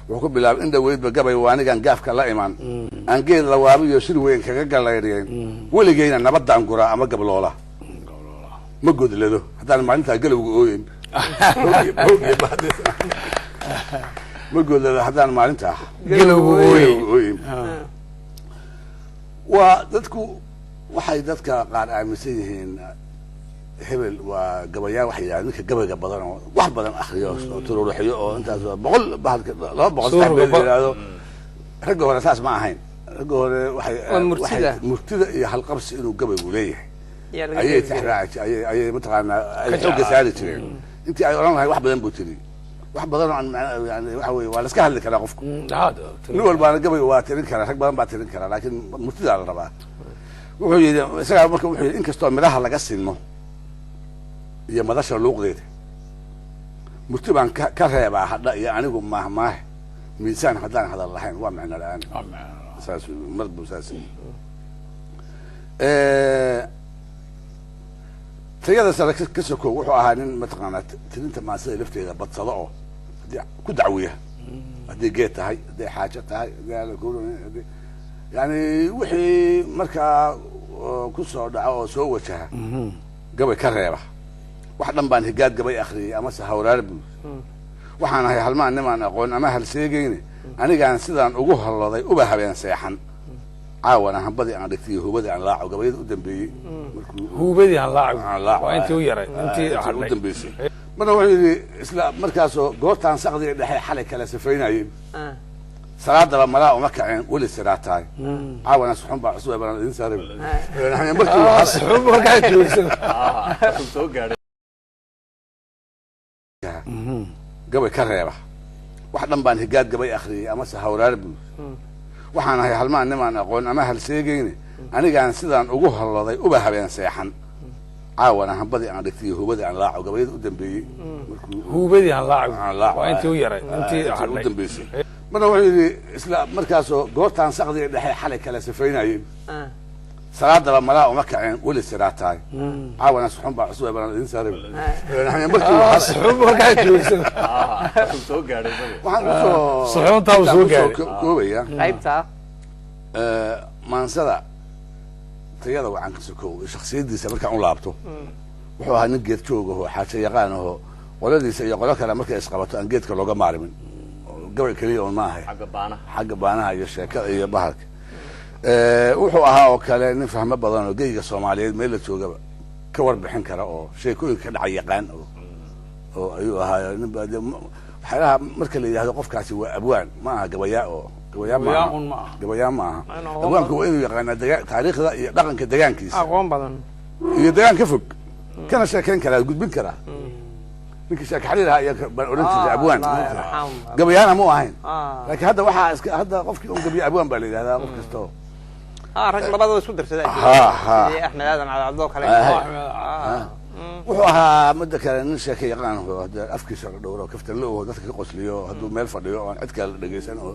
wuxuu ka bilaabay indhaweydba gabay waa anigaan gaafka la imaan aan geed la waabiyo shir weyn kaga galayriyeen weligeyna nabadaan guraa ama gabloola ma godlado haddaan maalintaa galowga ooyin ma godlado haddaan maalintaa galowga ooyin waa dadku waxay dadka qaar aaminsan yihiin hebel waa gabayaa waxay yidhahdeen ninka gabayga badan oo wax badan akriyo oo tururuxiyo oo intaas 200 yidhaahdo ragga hore saas ma ahayn ragga hore waxay murtida iyo halqabsi inuu gabaygu leeyahay ayay tixraaci ayay mataqaanaa ay xooga saari jireen intii ay oran lahayd wax badan buu tiri wax badan oo yani waxa weeye waa la iska hadli karaa qofku nin walbaana gabayga waa tirin karaa rag badan baa tirin karaa laakiin murtidaa la rabaa wuxuu yidhi isagaa marka wuxuu yidhi inkastoo midhaha laga sinmo iyo madasha luuqdeeda murti baan ka reebaa hadha iyo anigu maahmaahe miisaan haddaan hadal lahayn waa macno la-aan saas mar buu saas tayada sare ka sokow wuxuu ahaa nin mataqaanaa tirinta maansada lafteeda badsado oo ku dacwiya hadday geed tahay hadday xaajo tahay yani wixii markaa ku soo dhaco oo soo wajaha gabay ka reeba wax dhan baan higaad gabay akhriyay amase hawraar buu waxaan ahay halmaan nimaan aqoon ama halseegayne anigaan sidaan ugu hallooday uba habeen seexan caawana hambadii aan dhigtay hubadii aan laaco gabayada u dambeeyey hubadii aan laaco waa intii u yaray intii u dambeysay marna wuxuu yidhi isla markaasoo goortaan saqdiga dhexe xalay kala safaynayeen salaadaba malaa uma kaceen weli siraa tahay caawana suxun baa cusub baan idin saaray markii waa suxun markaa joogsan soo gaaray gabay ka reeba wax dhan baan higaad gabay akhriyay amase hawraar buu waxaan ahay halmaan nimaan aqoon ama halseegayne anigaan sidaan ugu hallooday uba habeen seexan caawana hambadii aan dhigtay iyo hubadii aan laaco gabayada u dambeeyey hubadii aan laaco waa intii u yaray intii u dambeysay marna wuxuu yidhi isla markaasoo goortaan saqdiga dhexe xalay kala safaynayeen salaadaba malaa uma kaceen weli siraataay caawana suxun baa cusub baan idin saaray suxun markaa joogsan soo gaaray waxaan suxuntaa uu soo gaaray koobaya qaybta maansada tayada wacan ka sokow shakhsiyadiisa markaan u laabto wuxuu ahaa nin geed joog ahoo xaajo yaqaan ahoo qoladiisa iyo qolo kale markay isqabato aan geedka looga maarimin gabay keliya un ma ahay xagga baanaha iyo sheekada iyo bahalka wuxuu ahaa oo kale nin fahmo badan oo geyga soomaaliyeed meel la joogaba ka warbixin kara oo sheekooyinka ka dhacay yaqaan oo ayuu ahaa nin waxyaalaha marka la yidhahdo qofkaasi waa abwaan ma aha gabayaa oo gabayaa ma aha abwaanku waa inuu yaqaanaa taariikhda iyo dhaqanka degaankiisa aqoon badan iyo degaan ka fog kana sheekayn karaa gudbin karaa ninkii sheeka xariir ahaa iyo baan odhan jiray abwaan gabayaana mu ahayn laakiin hadda waxaa hadda qofkii un gabiya abwaan baa la yidhahdaa qof kastoo rag labadaba isku darsaday axmed aadan cadcadoo kale wuxuu ahaa midda kale nin sheeka yaqaan oo hadda afkiisa la dhowro kaftan la oho dadka ka qosliyo hadduu meel fadhiyo oon cid kale la dhegaysan oo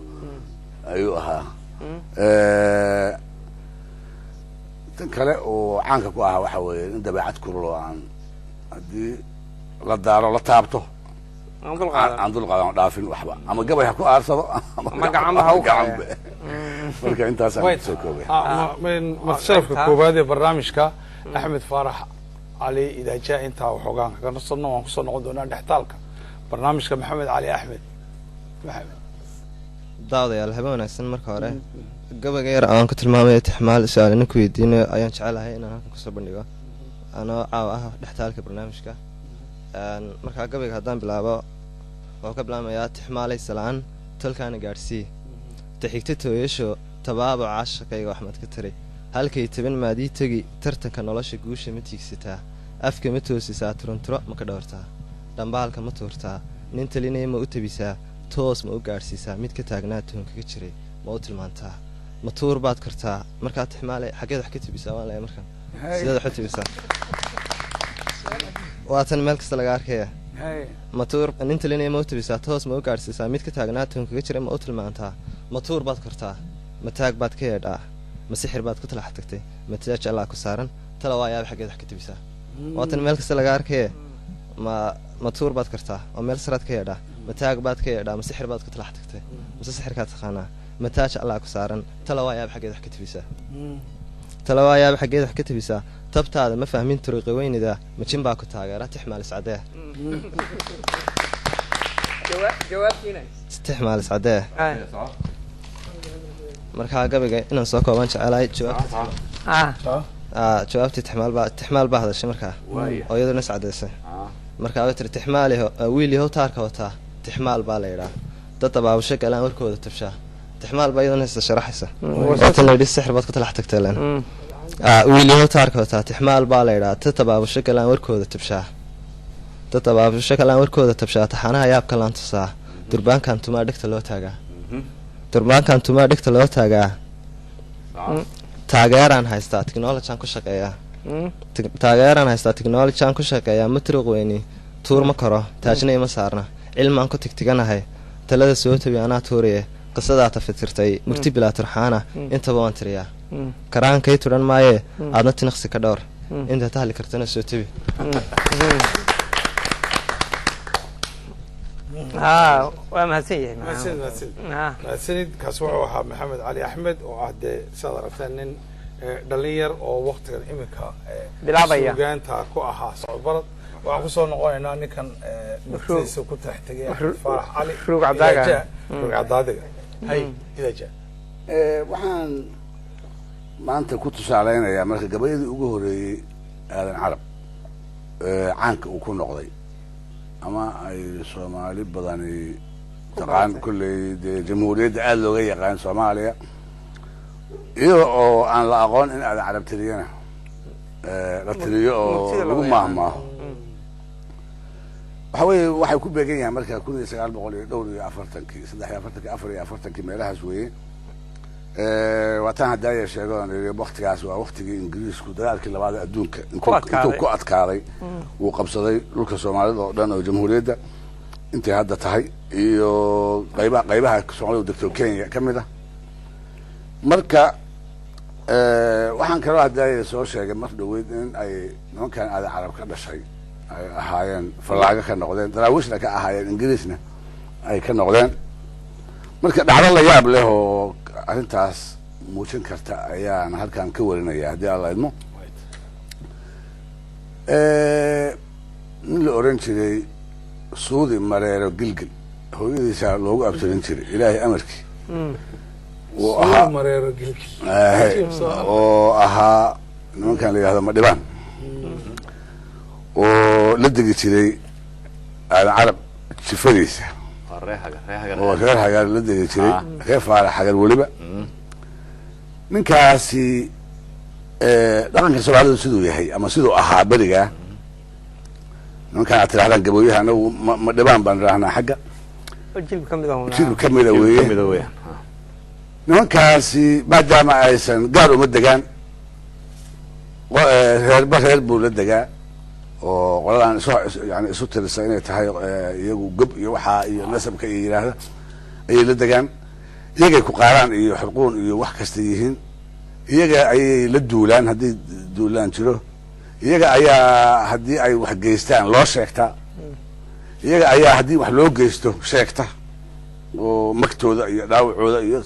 ayuu ahaa tan kale oo caanka ku ahaa waxa weeye nin dabeecad kulul oo aan haddii la daaro la taabto aan dulqaadan dhaafin waxba ama gabay ha ku aarsado ama gacmo ha u gacanbe marka intaasaan soo koobay matasharafka koowaad ee barnaamijka axmed faarax cali idaaja intaa waxoogaan kaga nasanno waan kusoo noqon doonaa dhextaalka barnaamijka maxamed cali axmed daawadayaal habe wanaagsan marka hore gabayga yar aan ku tilmaamayo tixmaal su-aal ina ku weydiinayo ayaan jecelahay inaan halkan kusoo bandhigo anoo caawa ah dhextaalka barnaamijka markaa gabayga haddaan bilaabo waxuu ka bilaamayaa tixmaalay salaan tolkaana gaadhsii taxigta tooyasho tabaabo caashaqayga waxmaad ka tari halkay taban maadii tegi tartanka nolosha guusha ma tiigsataa afka ma toosisaa turunturo ma ka dhowrtaa dhambaalka ma tuurtaa nin talinaya ma u tabisaa toos ma u gaadhsiisaa mid ka taagnaa toonkaga jiray ma u tilmaantaa ma tuur baad kartaa markaa tixmaalay xaggeed wax ka tabisaa waan leeyahay markan sideed wax u tabisaa waatan meel kasta laga arkaya matuur nin talinaya ma u tabisaa toos ma u gaadhsiisaa mid ka taagnaa toonkaga jiray ma u tilmaantaa ma tuur baad kartaa ma taag baad ka yeedhaa ma sixir baad ku talax tagtay ma taaj allaa ku saaran tala waa yaaba xaggeed wax ka tabisaa waatan meel kasta laga arkaye ma tuur baad kartaa oo meel saraad ka yeedhaa ma taag baad ka yeedhaa ma sixir baad ku talax tagtay mase sixirkaad taqaanaa ma taaj allaa ku saaran tala waa yaaba xaggeed wax ka tabisaa tala waa yaaba xaggeed wax ka tabisaa tabtaada ma fahmin turiqi weynida ma jin baa ku taageera tixmaal iscadee tixmaal iscadee markaa gabayga inaan soo koobaan jecelahay jawaabtii tixmaal baa hadashay markaa oo iyaduna iscadeysay markaa way tiri tixmaaliho wiil yahow taarka wataa tixmaal baa la yidhaa dad dabaabasho galaan warkooda tabshaa tixmaal baa iyaduna isa sharaxaysa waatan la yidhi sixir baad ku talax tagtay len wiil yahow taarka wataa tixmaal baa la yidhaa dad dabaabasho galaan warkooda tabshaa dad dabaabasho galaan warkooda tabshaa taxaanaha yaabka laan tusaa durbaankan tumaa dhegta loo taagaa durbaankan tumaa dhegta loo taagaa taageeraan haystaa technologyaan ku shaqeeyaa taageeraan haystaa technologyaan ku shaqeeyaa ma tiriq weyni tuur ma karo taajna ima saarna cilmaan ku tigtiganahay talada soo tabi anaa tuuriye qisadaa tafitirtay murti bilaa turxaana intaba waan tiriyaa karaankay tudhan maayee aadna tiniqsi ka dhowr inta tahli kartana soo tabi waa mahadsan yahay mahadsanid kaas wuxuu ahaa maxamed cali axmed oo ah dee siaad aragteen nin dhalin yar oo waktigan iminka bilaabaya sugaanta ku ahaa socodbarad waxaan kusoo noqonaynaa ninkan murtidiisa ku tax tegay faarax cali ruug cadaadiga hay idaja waxaan maanta ku tusaaleynayaa marka gabayadii ugu horeeyey aadan carab caanka uu ku noqday ama ay soomaali badani taqaan kulley dee jamhuuriyadda aada looga yaqaan soomaaliya iyada oo aan la aqoon in aadan carab tiriyana la tiriyo oo lagu maahmaaho waxa weeye waxay ku beegan yahay marka 1900 iyo dhowr iyo 40 saddex iyo 40 afar iyo 40 meelahaas weeye waataan haddaaya sheegoon waktigaas waa waktigii ingiriisku dagaalkii labaad adduunka intuu ku adkaaday wuu qabsaday dhulka soomaalida oo dhan oo jamhuuriyadda intay hadda tahay iyo qaybaha soomaalida degto kenya ka mid ah marka waxaan kaloo haddaaya soo sheegay mar dhaweyd in ay nimankan aadan carab ka dhashay ay ahaayeen fallaago ka noqdeen daraawiishna ka ahaayeen ingiriisna ay ka noqdeen marka dhacdo la yaab leh oo arrintaas muujin karta ayaan halkan ka warinaya haddii alla idmo nin la oran jiray suudi mareero gilgil hooyadiisa loogu abtirin jiray ilaahay amarkii oo ahaa nimankan la yihahdo madhibaan oo la degi jiray aadan carab jifadiisa oo reer hagar la degi jiray reer faarax hagar weliba ninkaasi dhaqanka soomaalida siduu yahay ama siduu ahaa berigaa nimankaan aad tirahdaan gabooyaha anagu madhibaan baan idhahnaa xagga jilb ka mida weeye nimankaasi maadaama aysan gaar uma degaan reerba reer buu la degaa oo qoladaan yani isu tirisa inay tahay iyagu gob iyo waxaa iyo nasabka iyo yidhaahda ayay la degaan iyagay ku qaaraan iyo xurquun iyo wax kasta yihiin iyaga ayay la duulaan haddii duulaan jiro iyaga ayaa haddii ay wax geystaan loo sheegtaa iyaga ayaa haddii wax loo geysto sheegta oo magtooda iyo dhaawacooda iyo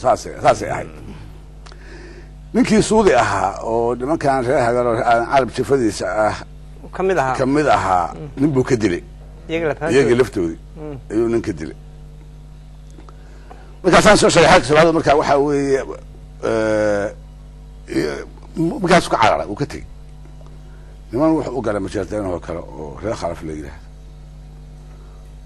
saasay ahayd ninkii suudi ahaa oo nimankan reer hagar oo aadan carab jifadiisa ah kamid ahaa nin buu ka dilay iyagii laftoodii ayuu nin ka dilay markaasaan soo sheegay xalka soomaalida markaa waxaa weeye markaasu ka cararay uu ka tegey niman wuxuu u galay majeerteen oo kale oo reer khalaf la yidhaahdo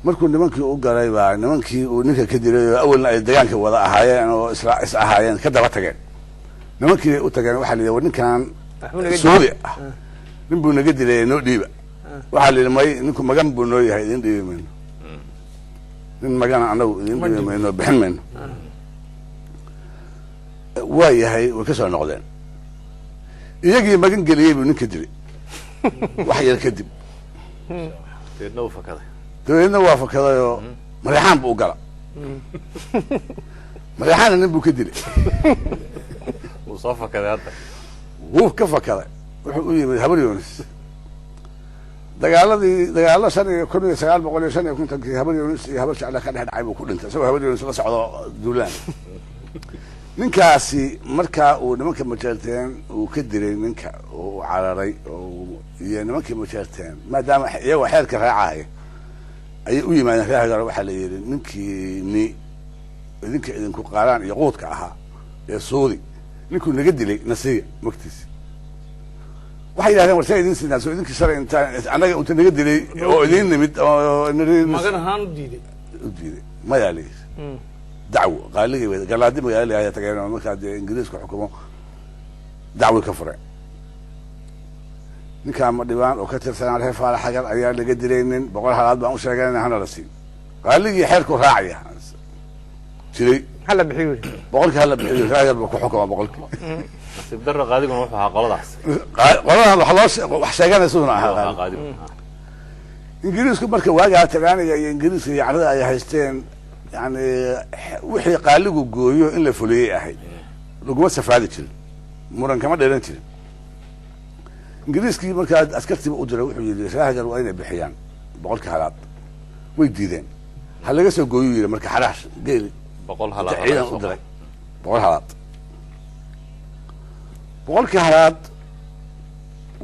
markuu nimankii u galay baa nimankii uu ninka ka dilay oo awalna ay degaanka wada ahaayeen oo is ahaayeen ka daba tageen nimankii bay u tageen waxaa la yidhi war ninkan suudi ah nin buu naga dilay noo dhiiba waxaa la yidhi may ninku magan buu noo yahay idin dhiibi mayno nin magana anagu idin dhiibi mayno bixin mayno waa yahay way ka soo noqdeen iyagii magan geliyey buu ninka dilay wax yar kadib dabeedna waa fakadayoo mareexaan buu u gala mareexaanna nin buu ka dilay wuu soo fakaday hadda wuu ka fakaday wuxuu u yimid habar yunis dagaalo shan iyo kun iyo sagaal boqol iyo shan iyo kontonkii habar yunis iyo habar jecla ka dhex dhacay buu ku dhintay isagoo habar yunis la socdo duulaan ninkaasi markaa uu nimanka majeerteen uu ka dilay ninka uu cararay iyo nimankii majeerteen maadaama iyagoo xeerka raacaya ayay u yimaadeen reer hagar waxaa la yidhi ninkiini idinka idinku qaaraan iyo quudka ahaa ee suudi ninkuu naga dilay nasiya magtiisi waxay yidhahdeen war saa idin siinaa soo idinkii shalay intaan annaga inta naga dilay oo idin nimid oo magan ahaan u diiday mayaa la yidhi dacwo qaaligay wada galaadi magaalo ayaa tageen oo markaa dee ingiriisku xukumo dacwi ka fureen ninkaa madhibaan oo ka tirsanaa reer faarax hagar ayaa laga dilay nin 100 halaad baan u sheegay hana la siin qaaligii xeerku raacaya jiray hala bixiyo 100 hala bixiyo reer hagar buu ku xukuma 100 nasiib darro qaadiguna wuxuu ahaa qoladaas wax sheeganaysuuna ahaa qaadigu ingiriisku marka waagaa tagaaniga iyo ingiriiska iyo carada ay haysteen yani wixii qaaligu gooyo in la fuliyey ahayd laguma safaadi jirin muran kama dheeran jirin ingiriiskii markaa askartiiba u diray wuxuu yidhi reer hagar waa inay bixiyaan 100 halaad way diideen ha laga soo gooyuu yidhi marka xaraash geeli 100 halaad ciidan u diray 100 halaad 100 halaad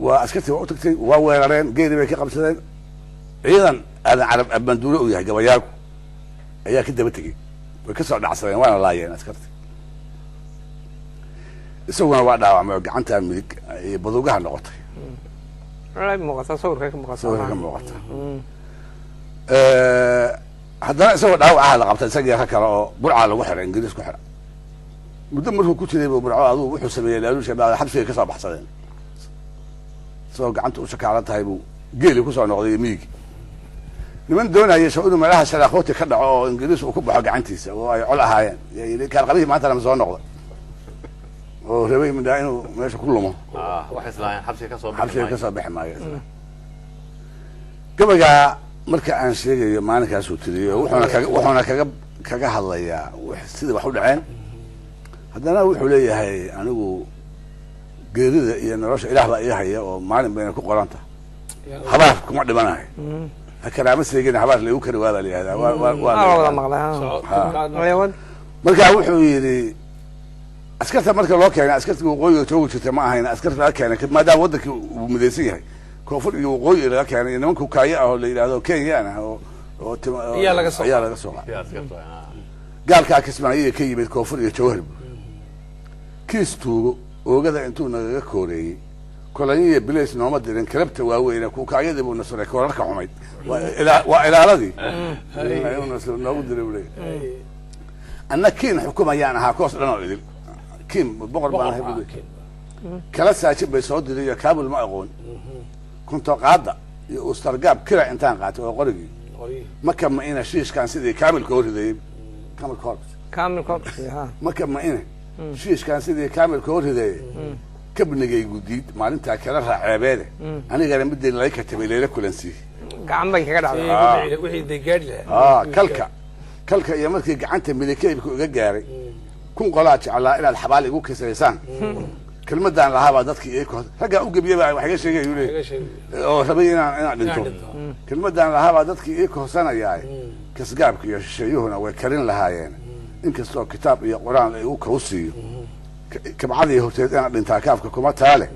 waa askartii waa u tagtay waa weerareen geeli bay ka qabsadeen ciidan aadan carab abanduule u yahay gabayaagu ayaa ka daba tegey way ka soo dhacsadeen waana laayeen askarti isaguna waa dhaawacmay oo gacantaa midig iyo baduugaha noqotay sawirka ka muuqata haddana isagoo dhaawacaha la qabtay isagii ka kale oo burcaa lagu xiray ingiriis ku xira muddo markuu ku jiray burco aduu wuxuu sameeyey laaluusha baa xabsiga ka soo baxsadeen isagoo gacanta u shakaalan tahay buu geeli kusoo noqday miigi niman doonaya soo inuu meelaha sharaaqooti ka dhaco oo ingiriis uu ku baxo gacantiisa oo ay col ahaayeen kaan qabihii maanta lama soo noqda oo rabay midhaa inuu meesha ku lumo waxay islaayeen xabsiga ka soo bixi maayo gabaygaa marka aan sheegayo maalinkaasuu tiriyo wuxuuna kaga hadlayaa sidai wax u dhaceen haddana wuxuu leeyahay anigu geerida iyo nolosha ilaah baa ii haya oo maalin bayna ku qoranta habaar kuma dhimanayo karaama seegina habaar lagu kari waa baa la yihahdaa marka wuxuu yidhi askarta marka loo keenay askartii waqooyiga joogi jirta ma ahayn askarta laga keenay maadaama waddankii uu midaysan yahay koonfur iyo waqooyi laga keenay nimanka kaayo ah oo la yidhahdo kenyaan ah ayaa laga soo qaaday gaalkaa kismaayiga ka yimid koonfur iyo jawhar kiis tuugo oogada intuu nagaga kooreeyey kolonyiya bilays nooma dirin kalabta waaweyne kuukaayadii buu nasuray koorarka xumayd waa ilaaladii noogu diray buu leeyahay anna kiin xukumayaan ahaa koos dhan oo idil kiin boqor baan ahay buu kala saajin bay soo diriyo kaabul ma aqoon kunto qaada iyo ustargaab kira intaan qaatay oo qorigii maka ma ina shiishkan sidii kaamilka horridayay maka ma ina shiishkan sidii kaamilka horridayay kabnigay gudiid maalintaa kala raaceebeede anigana midii lay katabay layla kulansiiyey gacan bay kaga dhacday wixii day gaadhi lahaa kalka iyo markii gacanta midikeybka iga gaaray kun qolaa jeclaa inaad xabaal igu kisaysaan kelmadaan lahaabaa dadkii ii kohod raggaa u gebiyaba wax iga sheegay uu leeyahay oo rabay inaan dhinto kelmadaan lahaabaa dadkii ii kohsanayaa kasgaabka iyo shisheeyuhuna way karin lahaayeen inkastoo kitaab iyo qur-aan la igu kaw siiyo kabcadii horteed inaan dhintaa kaafka kuma taale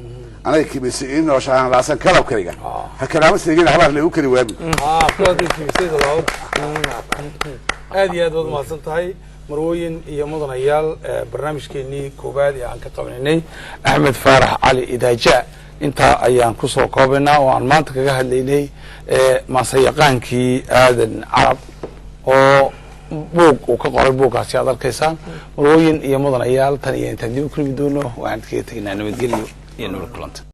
anaga kibisi ii nooshahaan laasan kalabkayga ha karaama seegina habaar la igu kari waabi aad iyo aad baad umahadsan tahay marwooyin iyo mudanayaal barnaamijkeenii koowaad ee aan ka qabananay axmed faarax cali idaaja intaa ayaan kusoo koobaynaa oo aan maanta kaga hadlaynay maasayaqaankii aadan carab oo buug uu ka qoray buuggaasi aad arkaysaan marwooyin iyo mudanayaal tan iyo intaan dib u kulmi doono waxaan kaga tegaynaa nabadgelyo iyo nabad kulanta